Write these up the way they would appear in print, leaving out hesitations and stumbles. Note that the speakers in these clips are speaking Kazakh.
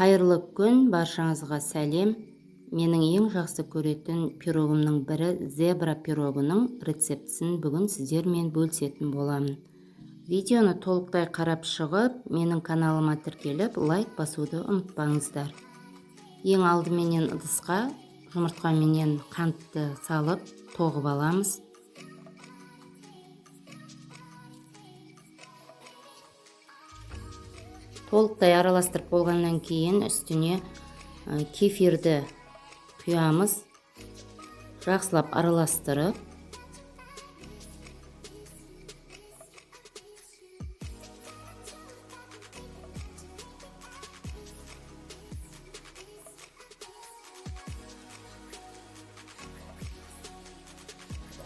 Қайырлы күн, баршаңызға сәлем. Менің ең жақсы көретін пирогымның бірі зебра пирогының рецептісін бүгін сіздермен бөлісетін боламын. Видеоны толықтай қарап шығып, менің каналыма тіркеліп, лайк басуды ұмытпаңыздар. Ең алдыменен ыдысқа жұмыртқа менен қантты салып тоғып аламыз. Толықтай араластырып болғаннан кейін үстіне кефирді құямыз. Жақсылап араластырып,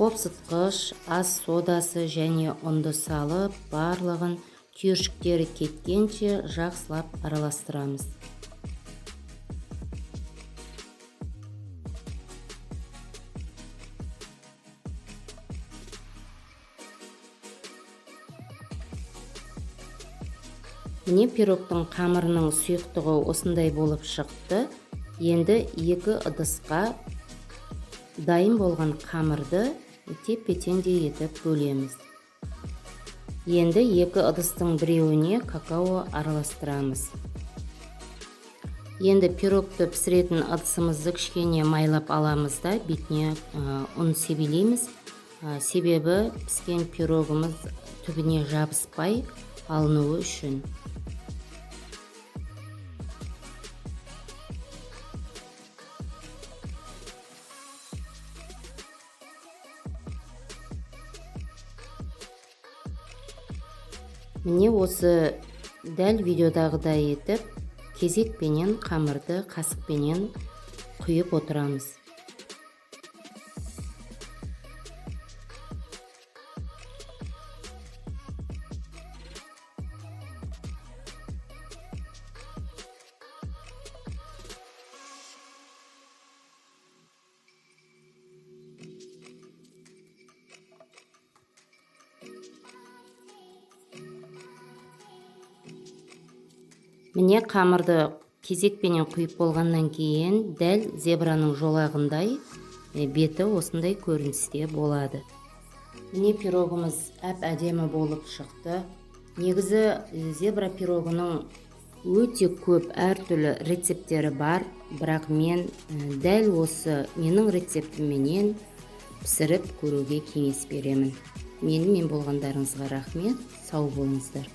қопсытқыш, ас содасы және ұнды салып, барлығын түйіршіктері кеткенше жақсылап араластырамыз. Міне пирогтың қамырының сұйықтығы осындай болып шықты. Енді екі ыдысқа дайын болған қамырды тепе-теңдей етіп бөлеміз. Енді екі ыдыстың біреуіне какао араластырамыз. Енді пирогты пісіретін ыдысымызды кішкене майлап аламыз да бетіне ұн себелейміз. Себебі піскен пирогымыз түбіне жабыспай алынуы үшін. Міне осы дәл видеодағыдай етіп, кезекпенен қамырды қасықпенен құйып отырамыз. Міне қамырды кезекпенен құйып болғаннан кейін дәл зебраның жолағындай беті осындай көріністе болады. Міне пирогымыз әп-әдемі болып шықты. Негізі зебра пирогының өте көп әртүрлі рецепттері бар, бірақ мен дәл осы менің рецептімменен пісіріп көруге кеңес беремін. Менімен болғандарыңызға рахмет, сау болыңыздар.